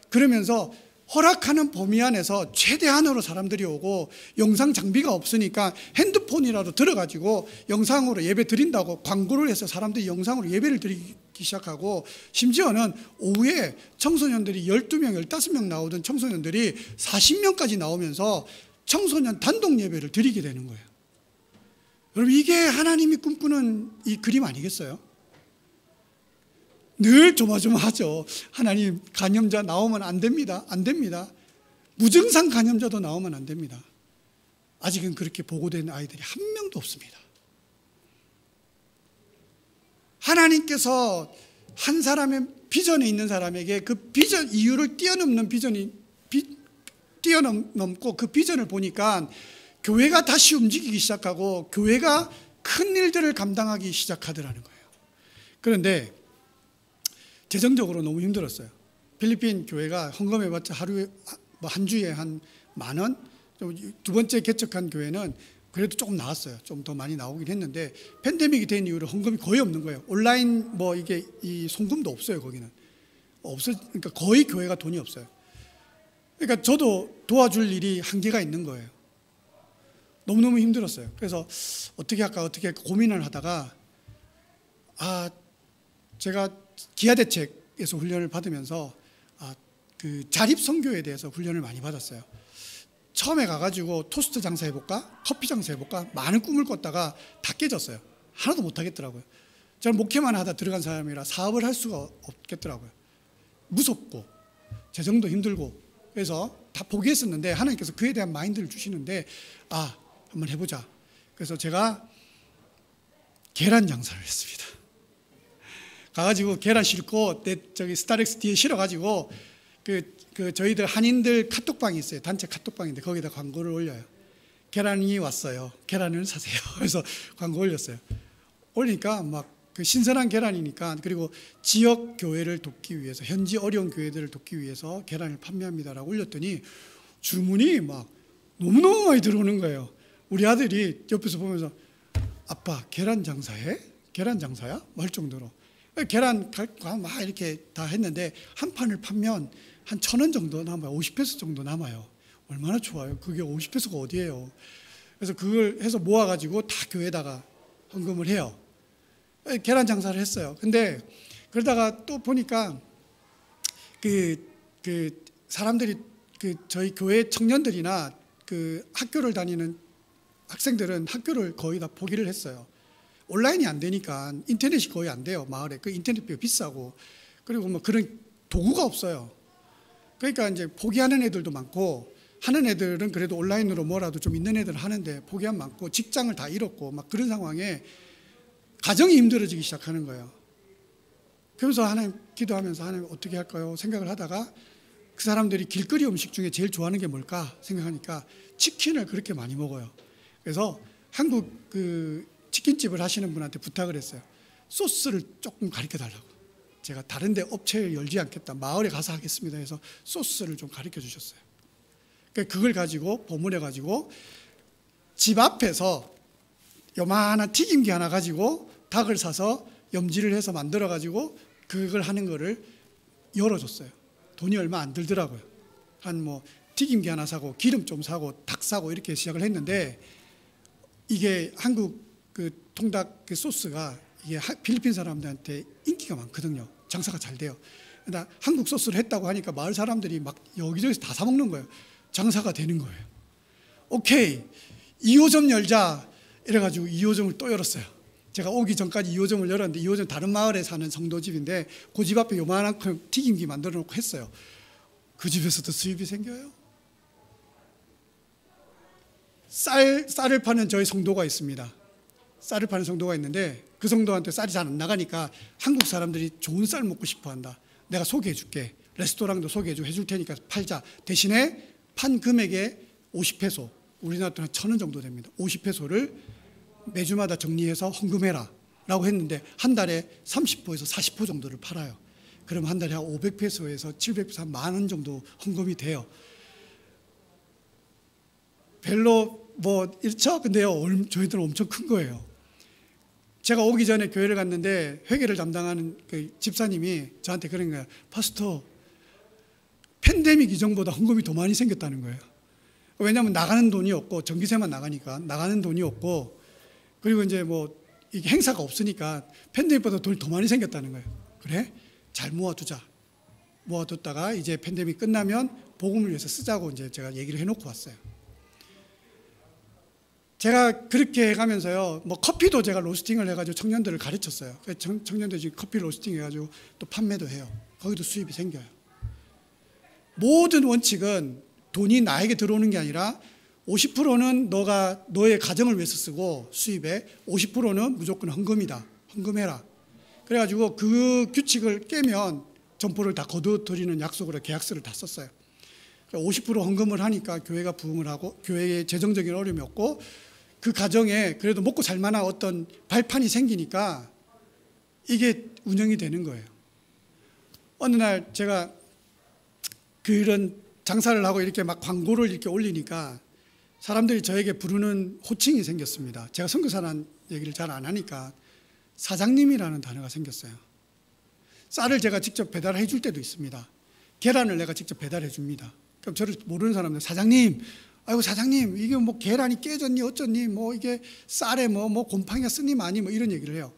그러면서 허락하는 범위 안에서 최대한으로 사람들이 오고 영상 장비가 없으니까 핸드폰이라도 들어가지고 영상으로 예배 드린다고 광고를 해서 사람들이 영상으로 예배를 드리기 시작하고 심지어는 오후에 청소년들이 12명, 15명 나오던 청소년들이 40명까지 나오면서 청소년 단독 예배를 드리게 되는 거예요. 여러분 이게 하나님이 꿈꾸는 이 그림 아니겠어요? 늘 조마조마하죠. 하나님 감염자 나오면 안 됩니다. 안 됩니다. 무증상 감염자도 나오면 안 됩니다. 아직은 그렇게 보고된 아이들이 한 명도 없습니다. 하나님께서 한 사람의 비전에 있는 사람에게 그 비전 이유를 뛰어넘는 뛰어넘고 그 비전을 보니까 교회가 다시 움직이기 시작하고 교회가 큰 일들을 감당하기 시작하더라는 거예요. 그런데 재정적으로 너무 힘들었어요. 필리핀 교회가 헌금해봤자 하루에 한 주에 한 10,000원. 두 번째 개척한 교회는 그래도 조금 나왔어요. 좀 더 많이 나오긴 했는데 팬데믹이 된 이후로 헌금이 거의 없는 거예요. 온라인 이게 이 송금도 없어요. 거기는 그러니까 거의 교회가 돈이 없어요. 그러니까 저도 도와줄 일이 한계가 있는 거예요. 너무너무 힘들었어요. 그래서 어떻게 할까 고민을 하다가 제가 기아대책에서 훈련을 받으면서 그 자립선교에 대해서 훈련을 많이 받았어요. 처음에 가가지고 토스트 장사해볼까? 커피 장사해볼까? 많은 꿈을 꿨다가 다 깨졌어요. 하나도 못하겠더라고요. 저는 목회만 하다 들어간 사람이라 사업을 할 수가 없겠더라고요. 무섭고 재정도 힘들고 그래서 다 포기했었는데 하나님께서 그에 대한 마인드를 주시는데 한번 해보자. 그래서 제가 계란 장사를 했습니다. 가가지고 계란 싣고 저기 스타렉스 뒤에 실어가지고 저희들 한인들 카톡방이 있어요. 단체 카톡방인데 거기다 광고를 올려요. 계란이 왔어요. 계란을 사세요. 그래서 광고 올렸어요. 올리니까 막 그 신선한 계란이니까 그리고 지역 교회를 돕기 위해서 현지 어려운 교회들을 돕기 위해서 계란을 판매합니다라고 올렸더니 주문이 막 너무너무 많이 들어오는 거예요. 우리 아들이 옆에서 보면서 아빠 계란 장사해? 계란 장사야? 할 정도로 계란 막 이렇게 다 했는데 한 판을 팔면 한 1,000원 정도 남아요. 50페소 정도 남아요. 얼마나 좋아요. 그게 50페소가 어디예요. 그래서 그걸 해서 모아가지고 다 교회에다가 헌금을 해요. 계란 장사를 했어요. 근데 그러다가 또 보니까 그 사람들이 저희 교회 청년들이나 그 학교를 다니는 학생들은 학교를 거의 다 포기를 했어요. 온라인이 안 되니까 인터넷이 거의 안 돼요. 마을에 그 인터넷비가 비싸고 그리고 뭐 그런 도구가 없어요. 그러니까 이제 포기하는 애들도 많고 하는 애들은 그래도 온라인으로 뭐라도 좀 있는 애들은 하는데 포기한 많고 직장을 다 잃었고 막 그런 상황에 가정이 힘들어지기 시작하는 거예요. 그러면서 하나님 기도하면서 하나님 어떻게 할까요? 생각을 하다가 그 사람들이 길거리 음식 중에 제일 좋아하는 게 뭘까 생각하니까 치킨을 그렇게 많이 먹어요. 그래서 한국 그 치킨집을 하시는 분한테 부탁을 했어요. 소스를 조금 가르쳐 달라고. 제가 다른 데 업체를 열지 않겠다. 마을에 가서 하겠습니다 해서 소스를 좀 가르쳐 주셨어요. 그걸 가지고 버무려 가지고 집 앞에서 요만한 튀김기 하나 가지고 닭을 사서 염지를 해서 만들어 가지고 그걸 하는 거를 열어줬어요. 돈이 얼마 안 들더라고요. 한 뭐 튀김기 하나 사고 기름 좀 사고 닭 사고 이렇게 시작을 했는데 이게 한국 그 통닭 그 소스가 이게 필리핀 사람들한테 인기가 많거든요. 장사가 잘 돼요. 그러나 한국 소스를 했다고 하니까 마을 사람들이 막 여기저기서 다 사 먹는 거예요. 장사가 되는 거예요. 오케이, 2호점 열자 이래가지고 2호점을 또 열었어요. 제가 오기 전까지 2호점을 열었는데 2호점 다른 마을에 사는 성도집인데 그 집 앞에 요만한 튀김기 만들어 놓고 했어요. 그 집에서도 수입이 생겨요. 쌀을 파는 저희 성도가 있습니다. 쌀을 파는 성도가 있는데 그 성도한테 쌀이 잘 안 나가니까 한국 사람들이 좋은 쌀 먹고 싶어 한다. 내가 소개해 줄게. 레스토랑도 소개해 줄 테니까 팔자. 대신에 판 금액의 50페소, 우리나라 돈 한 1,000원 정도 됩니다. 50페소를 매주마다 정리해서 헌금해라 라고 했는데 한 달에 30포에서 40포 정도를 팔아요. 그럼 한 달에 한 500페소에서 700페소 한 10,000원 정도 헌금이 돼요. 별로 뭐 이렇죠? 근데요, 저희들은 엄청 큰 거예요. 제가 오기 전에 교회를 갔는데 회계를 담당하는 그 집사님이 저한테 그런 거예요. 파스터, 팬데믹 이전보다 헌금이 더 많이 생겼다는 거예요. 왜냐하면 나가는 돈이 없고 전기세만 나가니까 나가는 돈이 없고 그리고 이제 뭐 이게 행사가 없으니까 팬데믹보다 돈이 더 많이 생겼다는 거예요. 그래? 잘 모아두자. 모아뒀다가 이제 팬데믹 끝나면 복음을 위해서 쓰자고 이제 제가 얘기를 해놓고 왔어요. 제가 그렇게 해가면서요, 뭐 커피도 제가 로스팅을 해가지고 청년들을 가르쳤어요. 청년들 지금 커피 로스팅 해가지고 또 판매도 해요. 거기도 수입이 생겨요. 모든 원칙은 돈이 나에게 들어오는 게 아니라 50%는 너가 너의 가정을 위해서 쓰고 수입에 50%는 무조건 헌금이다. 헌금해라. 그래가지고 그 규칙을 깨면 점포를 다 거두어들이는 약속으로 계약서를 다 썼어요. 50% 헌금을 하니까 교회가 부흥을 하고 교회에 재정적인 어려움이 없고 그 가정에 그래도 먹고 살 만한 어떤 발판이 생기니까 이게 운영이 되는 거예요. 어느 날 제가 그런 장사를 하고 이렇게 막 광고를 이렇게 올리니까 사람들이 저에게 부르는 호칭이 생겼습니다. 제가 선교사라는 얘기를 잘 안 하니까 사장님이라는 단어가 생겼어요. 쌀을 제가 직접 배달해 줄 때도 있습니다. 계란을 내가 직접 배달해 줍니다. 그럼 저를 모르는 사람들 사장님, 아이고 사장님 이게 뭐 계란이 깨졌니 어쩌니 뭐 이게 쌀에 뭐 곰팡이가 쓰니 많이 뭐 이런 얘기를 해요.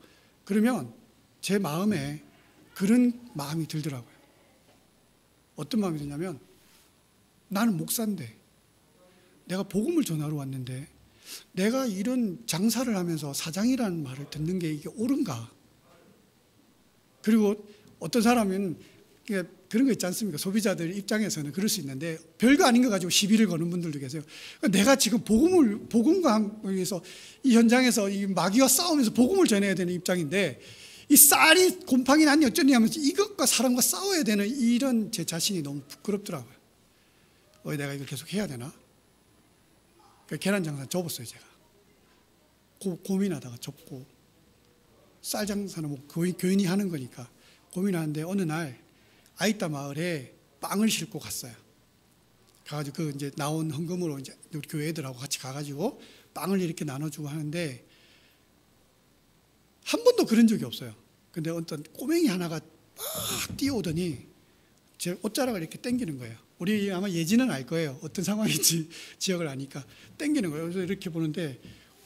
그러면 제 마음에 그런 마음이 들더라고요. 어떤 마음이 드냐면 나는 목사인데 내가 복음을 전하러 왔는데 내가 이런 장사를 하면서 사장이라는 말을 듣는 게 이게 옳은가? 그리고 어떤 사람은 그런 거 있지 않습니까? 소비자들 입장에서는 그럴 수 있는데 별거 아닌 거 가지고 시비를 거는 분들도 계세요. 내가 지금 복음과 위해서 이 현장에서 이 마귀와 싸우면서 복음을 전해야 되는 입장인데 이 쌀이 곰팡이 났니 어쩌니 하면서 이것과 사람과 싸워야 되는 이런 제 자신이 너무 부끄럽더라고요. 내가 이걸 계속 해야 되나? 계란 장사 접었어요 제가. 고민하다가 접고 쌀 장사는 뭐 교인이 하는 거니까 고민하는데 어느 날 아이따 마을에 빵을 싣고 갔어요. 가가지고 그 이제 나온 헌금으로 이제 우리 교회 애들하고 같이 가가지고 빵을 이렇게 나눠주고 하는데 한 번도 그런 적이 없어요. 근데 어떤 꼬맹이 하나가 막 뛰어오더니 제 옷자락을 이렇게 당기는 거예요. 우리 아마 예지는 알 거예요. 어떤 상황인지 지역을 아니까 당기는 거예요. 그래서 이렇게 보는데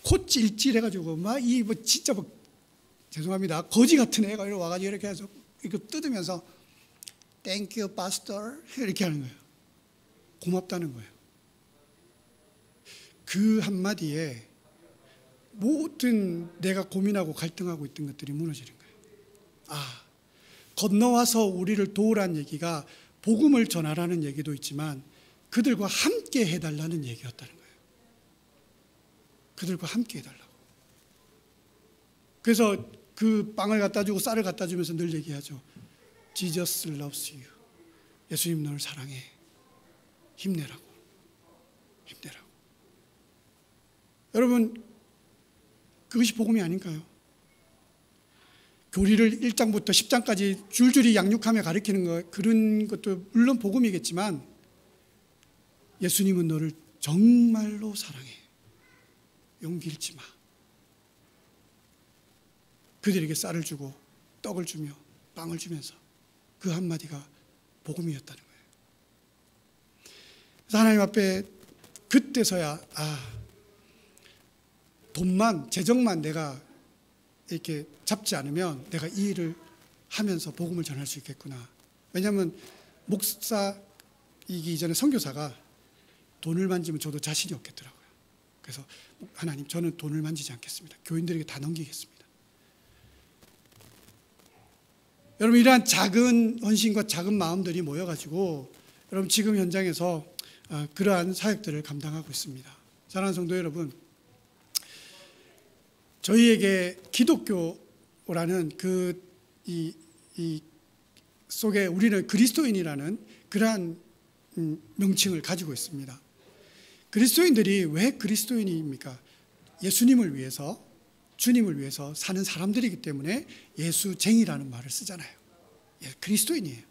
코 찔찔해가지고 막 이 뭐 진짜 뭐 죄송합니다. 거지 같은 애가 이렇게 와가지고 이렇게 해서 이거 뜯으면서 Thank you, pastor 이렇게 하는 거예요. 고맙다는 거예요. 그 한마디에 모든 내가 고민하고 갈등하고 있던 것들이 무너지는 거예요. 건너와서 우리를 도우라는 얘기가 복음을 전하라는 얘기도 있지만 그들과 함께 해달라는 얘기였다는 거예요. 그들과 함께 해달라고. 그래서 그 빵을 갖다 주고 쌀을 갖다 주면서 늘 얘기하죠. Jesus loves you. 예수님 너를 사랑해. 힘내라고. 힘내라고. 여러분 그것이 복음이 아닌가요? 교리를 1장부터 10장까지 줄줄이 양육하며 가르치는 것 그런 것도 물론 복음이겠지만 예수님은 너를 정말로 사랑해. 용기 잃지 마. 그들에게 쌀을 주고 떡을 주며 빵을 주면서 그 한마디가 복음이었다는 거예요. 그래서 하나님 앞에 그때서야 돈만 재정만 내가 이렇게 잡지 않으면 내가 이 일을 하면서 복음을 전할 수 있겠구나. 왜냐하면 목사이기 이전에 선교사가 돈을 만지면 저도 자신이 없겠더라고요. 그래서 하나님 저는 돈을 만지지 않겠습니다. 교인들에게 다 넘기겠습니다. 여러분 이러한 작은 헌신과 작은 마음들이 모여가지고 여러분 지금 현장에서 그러한 사역들을 감당하고 있습니다. 사랑하는 성도 여러분, 저희에게 기독교라는 이 속에 우리는 그리스도인이라는 그러한 명칭을 가지고 있습니다. 그리스도인들이 왜 그리스도인입니까? 예수님을 위해서 주님을 위해서 사는 사람들이기 때문에 예수쟁이라는 말을 쓰잖아요. 그리스도인이에요.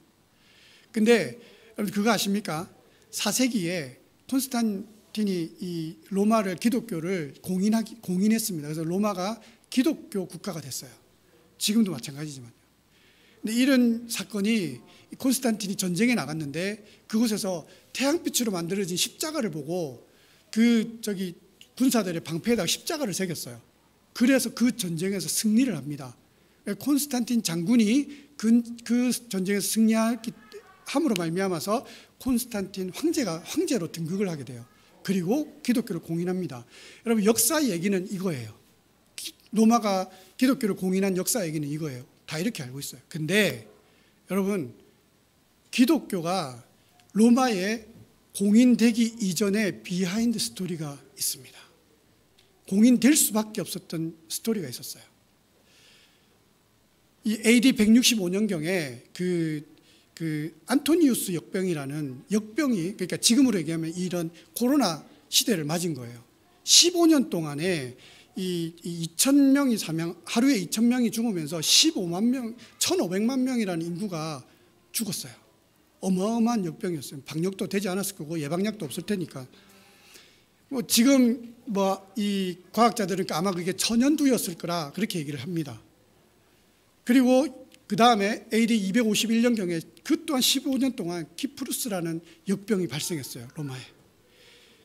근데 여러분 그거 아십니까? 4세기에 콘스탄틴이 이 로마를 기독교를 공인했습니다. 그래서 로마가 기독교 국가가 됐어요. 지금도 마찬가지지만요. 근데 이런 사건이 콘스탄틴이 전쟁에 나갔는데 그곳에서 태양빛으로 만들어진 십자가를 보고 군사들의 방패에다가 십자가를 새겼어요. 그래서 그 전쟁에서 승리를 합니다. 콘스탄틴 장군이 그 전쟁에서 승리함으로 말미암아서 콘스탄틴 황제로 등극을 하게 돼요. 그리고 기독교를 공인합니다. 여러분 역사 얘기는 이거예요. 로마가 기독교를 공인한 역사 얘기는 이거예요. 다 이렇게 알고 있어요. 근데 여러분 기독교가 로마에 공인되기 이전에 비하인드 스토리가 있습니다. 공인될 수밖에 없었던 스토리가 있었어요. 이 AD 165년경에 그 안토니우스 역병이라는 역병이, 그러니까 지금으로 얘기하면 이런 코로나 시대를 맞은 거예요. 15년 동안에 이 2,000명이 사망, 하루에 2,000명이 죽으면서 15만 명, 1,500만 명이라는 인구가 죽었어요. 어마어마한 역병이었어요. 방역도 되지 않았을 거고 예방약도 없을 테니까. 뭐 지금 뭐 이 과학자들은 아마 그게 천연두였을 거라 그렇게 얘기를 합니다. 그리고 그 다음에 AD 251년경에 그 또한 15년 동안 키프루스라는 역병이 발생했어요. 로마에.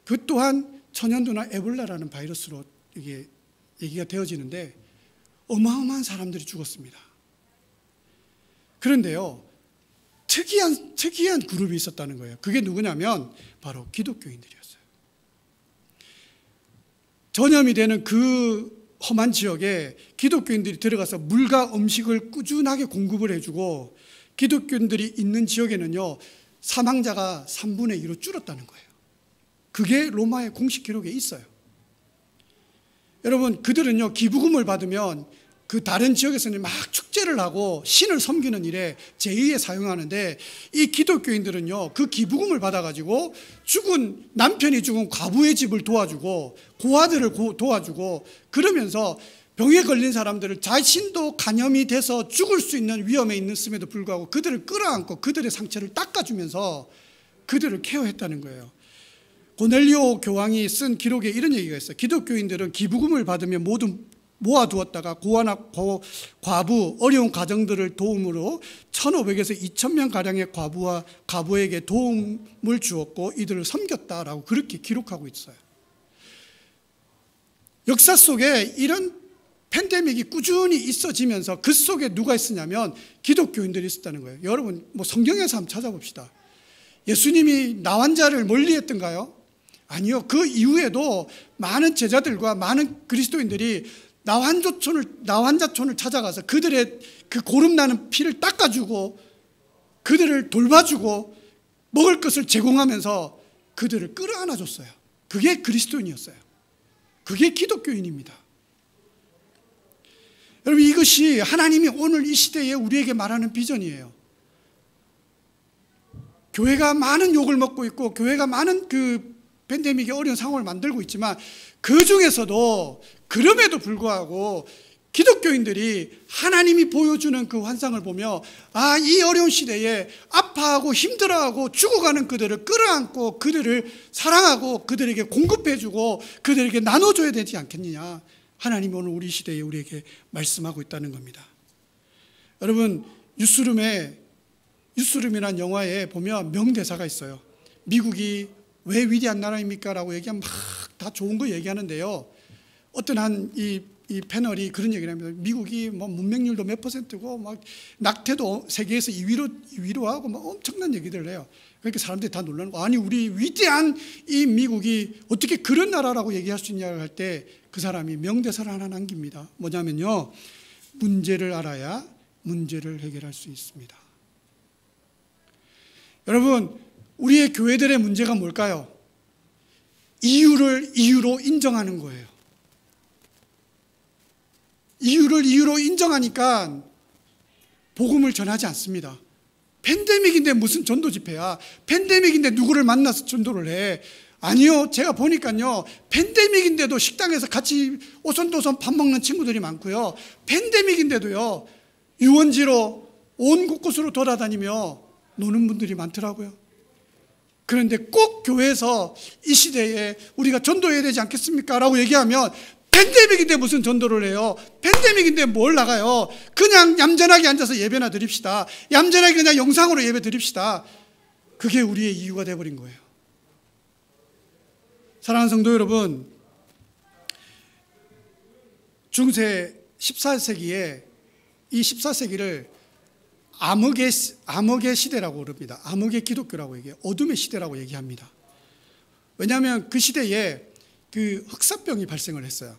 그 또한 천연두나 에볼라라는 바이러스로 이게 얘기가 되어지는데 어마어마한 사람들이 죽었습니다. 그런데요, 특이한 그룹이 있었다는 거예요. 그게 누구냐면 바로 기독교인들이었어요. 전염이 되는 그 험한 지역에 기독교인들이 들어가서 물과 음식을 꾸준하게 공급을 해주고, 기독교인들이 있는 지역에는요 사망자가 3분의 2로 줄었다는 거예요. 그게 로마의 공식 기록에 있어요. 여러분, 그들은요 기부금을 받으면 그 다른 지역에서는 막 축제를 하고 신을 섬기는 일에 제의에 사용하는데, 이 기독교인들은요 그 기부금을 받아가지고 남편이 죽은 과부의 집을 도와주고 고아들을 도와주고, 그러면서 병에 걸린 사람들을 자신도 간염이 돼서 죽을 수 있는 위험에 있음에도 불구하고 그들을 끌어안고 그들의 상처를 닦아주면서 그들을 케어했다는 거예요. 고넬리오 교황이 쓴 기록에 이런 얘기가 있어요. 기독교인들은 기부금을 받으면 모두 모아두었다가 고아나 과부, 어려운 가정들을 도움으로 1,500에서 2,000명가량의 과부와 과부에게 도움을 주었고 이들을 섬겼다라고 그렇게 기록하고 있어요. 역사 속에 이런 팬데믹이 꾸준히 있어지면서 그 속에 누가 있었냐면 기독교인들이 있었다는 거예요. 여러분, 뭐 성경에서 한번 찾아봅시다. 예수님이 나환자를 멀리했던가요? 아니요. 그 이후에도 많은 제자들과 많은 그리스도인들이 나환자촌을 찾아가서 그들의 그 고름나는 피를 닦아주고 그들을 돌봐주고 먹을 것을 제공하면서 그들을 끌어안아줬어요. 그게 그리스도인이었어요. 그게 기독교인입니다. 여러분, 이것이 하나님이 오늘 이 시대에 우리에게 말하는 비전이에요. 교회가 많은 욕을 먹고 있고 교회가 많은 그 팬데믹의 어려운 상황을 만들고 있지만, 그 중에서도 그럼에도 불구하고 기독교인들이 하나님이 보여주는 그 환상을 보며, 아, 이 어려운 시대에 아파하고 힘들어하고 죽어가는 그들을 끌어안고 그들을 사랑하고 그들에게 공급해주고 그들에게 나눠줘야 되지 않겠느냐, 하나님이 오늘 우리 시대에 우리에게 말씀하고 있다는 겁니다. 여러분, 뉴스룸이라는 영화에 보면 명대사가 있어요. 미국이 왜 위대한 나라입니까? 라고 얘기하면 막 다 좋은 거 얘기하는데요, 어떤 이 패널이 그런 얘기를 합니다. 미국이 뭐 문맹률도 몇 %고 막 낙태도 세계에서 2위로 하고 막 엄청난 얘기들을 해요. 그러니까 사람들이 다 놀라는 거, 아니 우리 위대한 이 미국이 어떻게 그런 나라라고 얘기할 수 있냐고 할 때 그 사람이 명대사를 하나 남깁니다. 뭐냐면요, 문제를 알아야 문제를 해결할 수 있습니다. 여러분, 우리의 교회들의 문제가 뭘까요? 이유로 인정하는 거예요. 이유로 인정하니까 복음을 전하지 않습니다. 팬데믹인데 무슨 전도 집회야? 팬데믹인데 누구를 만나서 전도를 해? 아니요, 제가 보니까요, 팬데믹인데도 식당에서 같이 오손도손 밥 먹는 친구들이 많고요, 팬데믹인데도요 유원지로 온 곳곳으로 돌아다니며 노는 분들이 많더라고요. 그런데 꼭 교회에서 이 시대에 우리가 전도해야 되지 않겠습니까? 라고 얘기하면, 팬데믹인데 무슨 전도를 해요? 팬데믹인데 뭘 나가요? 그냥 얌전하게 앉아서 예배나 드립시다. 얌전하게 그냥 영상으로 예배 드립시다. 그게 우리의 이유가 되어버린 거예요. 사랑하는 성도 여러분, 중세 14세기에 이 14세기를 암흑의 시대라고 그럽니다. 암흑의 기독교라고 얘기해요. 어둠의 시대라고 얘기합니다. 왜냐하면 그 시대에 그 흑사병이 발생을 했어요.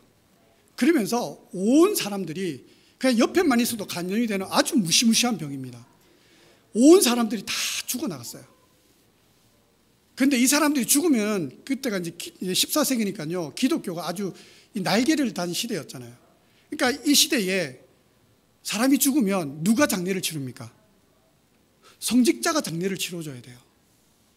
그러면서 온 사람들이 그냥 옆에만 있어도 감염이 되는 아주 무시무시한 병입니다. 온 사람들이 다 죽어나갔어요. 그런데 이 사람들이 죽으면, 그때가 이제 14세기니까요 기독교가 아주 날개를 단 시대였잖아요. 그러니까 이 시대에 사람이 죽으면 누가 장례를 치릅니까? 성직자가 장례를 치러줘야 돼요.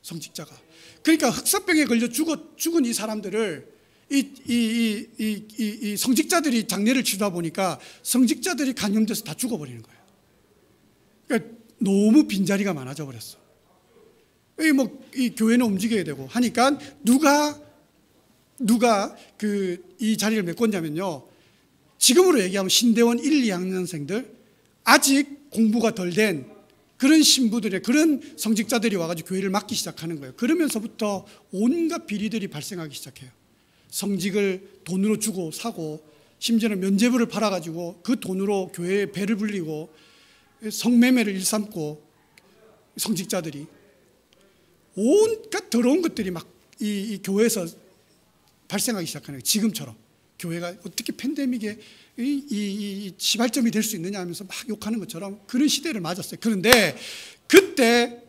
성직자가. 그러니까 흑사병에 걸려 죽은 이 사람들을 이 성직자들이 장례를 치르다 보니까 성직자들이 감염돼서 다 죽어버리는 거예요. 그러니까 너무 빈자리가 많아져 버렸어. 이 교회는 움직여야 되고 하니까 누가 이 자리를 메꿨냐면요. 지금으로 얘기하면 신대원 1, 2학년생들, 아직 공부가 덜 된 그런 신부들의 그런 성직자들이 와가지고 교회를 맡기 시작하는 거예요. 그러면서부터 온갖 비리들이 발생하기 시작해요. 성직을 돈으로 주고 사고, 심지어는 면죄부를 팔아가지고 그 돈으로 교회에 배를 불리고 성매매를 일삼고, 성직자들이 온갖 더러운 것들이 막 이 교회에서 발생하기 시작하는 거예요. 지금처럼 교회가 어떻게 팬데믹에 이 시발점이 될 수 있느냐 하면서 막 욕하는 것처럼 그런 시대를 맞았어요. 그런데 그때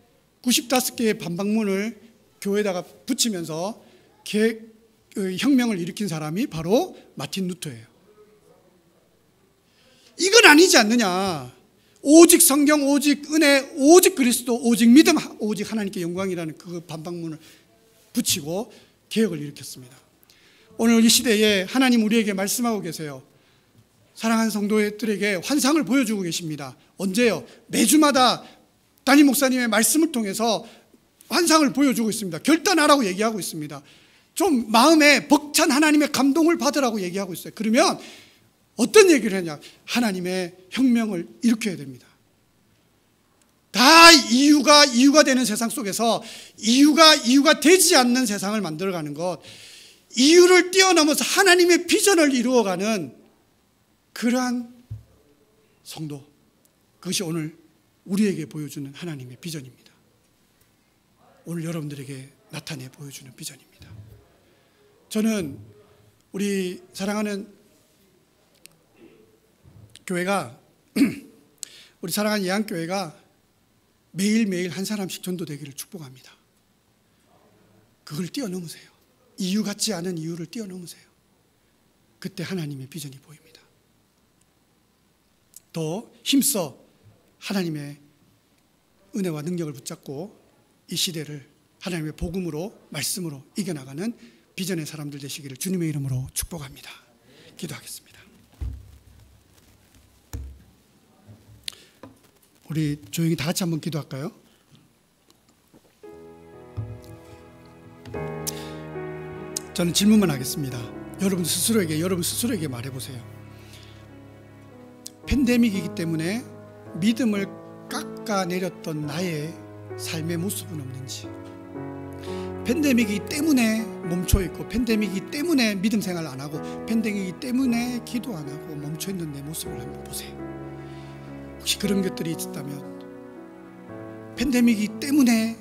95개의 반박문을 교회에다가 붙이면서 혁명을 일으킨 사람이 바로 마틴 루터예요. 이건 아니지 않느냐. 오직 성경, 오직 은혜, 오직 그리스도, 오직 믿음, 오직 하나님께 영광이라는 그 반박문을 붙이고 개혁을 일으켰습니다. 오늘 이 시대에 하나님 우리에게 말씀하고 계세요. 사랑하는 성도들에게 환상을 보여주고 계십니다. 언제요? 매주마다 담임 목사님의 말씀을 통해서 환상을 보여주고 있습니다. 결단하라고 얘기하고 있습니다. 좀 마음에 벅찬 하나님의 감동을 받으라고 얘기하고 있어요. 그러면 어떤 얘기를 하냐? 하나님의 혁명을 일으켜야 됩니다. 다 이유가 되는 세상 속에서 이유가 되지 않는 세상을 만들어가는 것, 이유를 뛰어넘어서 하나님의 비전을 이루어가는 그러한 성도, 그것이 오늘 우리에게 보여주는 하나님의 비전입니다. 오늘 여러분들에게 나타내 보여주는 비전입니다. 저는 우리 사랑하는 교회가 우리 사랑하는 예안교회가 매일매일 한 사람씩 전도되기를 축복합니다. 그걸 뛰어넘으세요. 이유 같지 않은 이유를 뛰어넘으세요. 그때 하나님의 비전이 보입니다. 더 힘써 하나님의 은혜와 능력을 붙잡고 이 시대를 하나님의 복음으로, 말씀으로 이겨나가는 비전의 사람들 되시기를 주님의 이름으로 축복합니다. 기도하겠습니다. 우리 조용히 다 같이 한번 기도할까요? 저는 질문만 하겠습니다. 여러분 스스로에게 말해보세요. 팬데믹이기 때문에 믿음을 깎아내렸던 나의 삶의 모습은 없는지, 팬데믹이기 때문에 멈춰있고, 팬데믹이기 때문에 믿음 생활 안 하고, 팬데믹이기 때문에 기도 안 하고 멈춰있는 내 모습을 한번 보세요. 혹시 그런 것들이 있다면, 팬데믹이기 때문에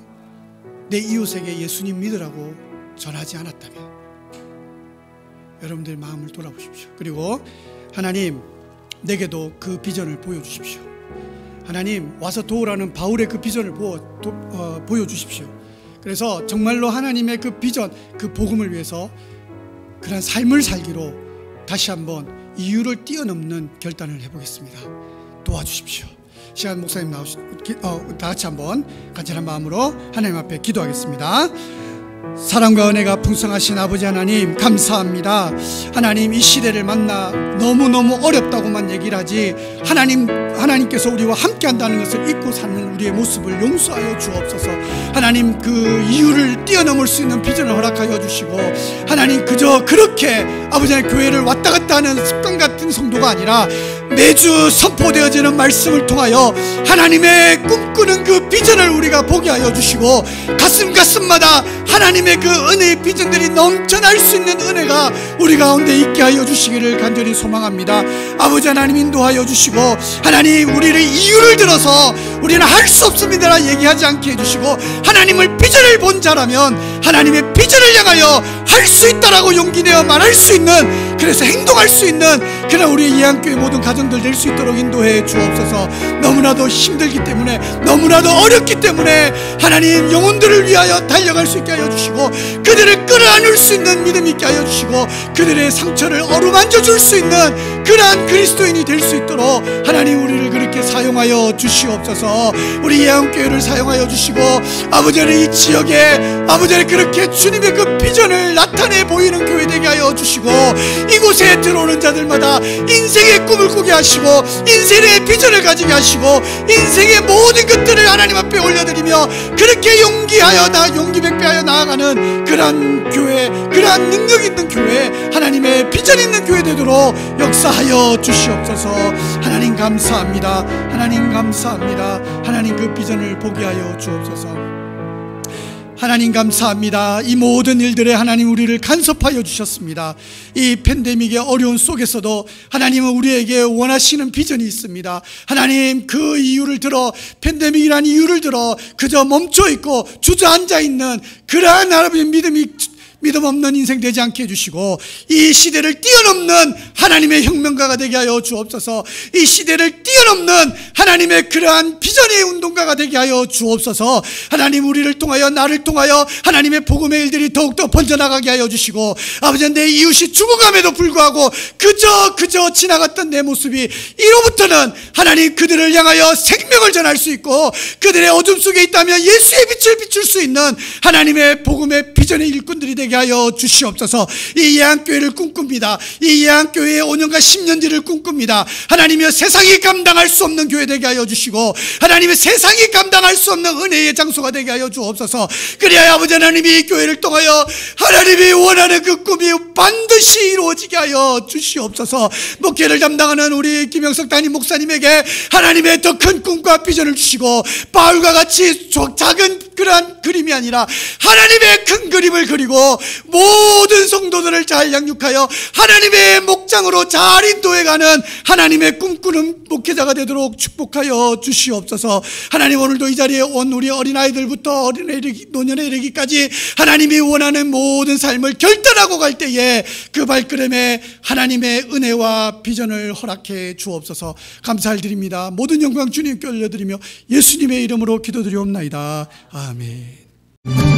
내 이웃에게 예수님 믿으라고 전하지 않았다면 여러분들 마음을 돌아보십시오. 그리고 하나님, 내게도 그 비전을 보여주십시오. 하나님, 와서 도우라는 바울의 그 비전을 보여주십시오. 그래서 정말로 하나님의 그 비전, 그 복음을 위해서 그런 삶을 살기로 다시 한번 이유를 뛰어넘는 결단을 해보겠습니다. 도와주십시오. 시간 목사님 다 같이 한번 간절한 마음으로 하나님 앞에 기도하겠습니다. 사랑과 은혜가 풍성하신 아버지 하나님, 감사합니다. 하나님, 이 시대를 만나 너무너무 어렵다고만 얘기를 하지, 하나님께서 우리와 함께 한다는 것을 잊고 사는 우리의 모습을 용서하여 주옵소서. 하나님, 그 이유를 뛰어넘을 수 있는 비전을 허락하여 주시고, 하나님, 그저 그렇게 아버지 하나님 교회를 왔다 갔다 하는 습관 같은 성도가 아니라 매주 선포되어지는 말씀을 통하여 하나님의 꿈꾸는 그 비전을 우리가 보게 하여 주시고, 가슴마다 하나님의 그 은혜의 비전들이 넘쳐날 수 있는 은혜가 우리 가운데 있게 하여 주시기를 간절히 소망합니다. 아버지 하나님, 인도하여 주시고, 하나님, 우리를 이유를 들어서 우리는 할 수 없습니다 얘기하지 않게 해주시고, 하나님을 비전을 본 자라면 하나님의 비전을 향하여 할 수 있다라고 용기내어 말할 수 있는, 그래서 행동할 수 있는 그런 우리의 예안교회 모든 가정들 될 수 있도록 인도해 주옵소서. 너무나도 힘들기 때문에, 너무나도 어렵기 때문에 하나님 영혼들을 위하여 달려갈 수 있게 하여 주시고, 그들을 끌어안을 수 있는 믿음 있게 하여 주시고, 그들의 상처를 어루만져 줄 수 있는 그러한 그리스도인이 될 수 있도록 하나님 우리를 그렇게 사용하여 주시옵소서. 우리 예안교회를 사용하여 주시고, 아버지 이 지역에 아버지 그렇게 주님의 그 비전을 나타내 보이는 교회 되게 하여 주시고, 이곳에 들어오는 자들마다 인생의 꿈을 꾸게 하시고, 인생의 비전을 가지게 하시고, 인생의 모든 것들을 하나님 앞에 올려드리며 그렇게 용기 백배하여 나아가는 그러한 교회, 그러한 능력 있는 교회, 하나님의 비전 있는 교회 되도록 역사하여 주시옵소서. 하나님 감사합니다. 하나님 감사합니다. 하나님 그 비전을 보게 하여 주옵소서. 하나님 감사합니다. 이 모든 일들에 하나님 우리를 간섭하여 주셨습니다. 이 팬데믹의 어려운 속에서도 하나님은 우리에게 원하시는 비전이 있습니다. 하나님 그 이유를 들어, 팬데믹이라는 이유를 들어 그저 멈춰 있고 주저앉아 있는 그러한 하나님의 믿음 없는 인생 되지 않게 해주시고, 이 시대를 뛰어넘는 하나님의 혁명가가 되게 하여 주옵소서. 이 시대를 뛰어넘는 하나님의 그러한 비전의 운동가가 되게 하여 주옵소서. 하나님 우리를 통하여, 나를 통하여 하나님의 복음의 일들이 더욱더 번져나가게 하여 주시고, 아버지 내 이웃이 죽어감에도 불구하고 그저 지나갔던 내 모습이 이로부터는 하나님 그들을 향하여 생명을 전할 수 있고, 그들의 어둠 속에 있다면 예수의 빛을 비출 수 있는 하나님의 복음의 비전의 일꾼들이 되게 하여 주시옵소서. 이 예안교회를 꿈꿉니다. 이 예안교회의 5년과 10년지를 꿈꿉니다. 하나님이여 세상이 감당할 수 없는 교회 되게 하여 주시고, 하나님의 세상이 감당할 수 없는 은혜의 장소가 되게 하여 주옵소서. 그래야 아버지 하나님이 이 교회를 통하여 하나님이 원하는 그 꿈이 반드시 이루어지게 하여 주시옵소서. 목회를 담당하는 우리 김영석 담임 목사님에게 하나님의 더 큰 꿈과 비전을 주시고, 바울과 같이 작은 그러한 그림이 아니라 하나님의 큰 그림을 그리고 모든 성도들을 잘 양육하여 하나님의 목장으로 잘 인도해가는 하나님의 꿈꾸는 목회자가 되도록 축복하여 주시옵소서. 하나님 오늘도 이 자리에 온 우리 어린아이들부터 노년에 이르기까지 하나님이 원하는 모든 삶을 결단하고 갈 때에 그 발걸음에 하나님의 은혜와 비전을 허락해 주옵소서. 감사를 드립니다. 모든 영광 주님께 올려드리며 예수님의 이름으로 기도드리옵나이다. 아멘.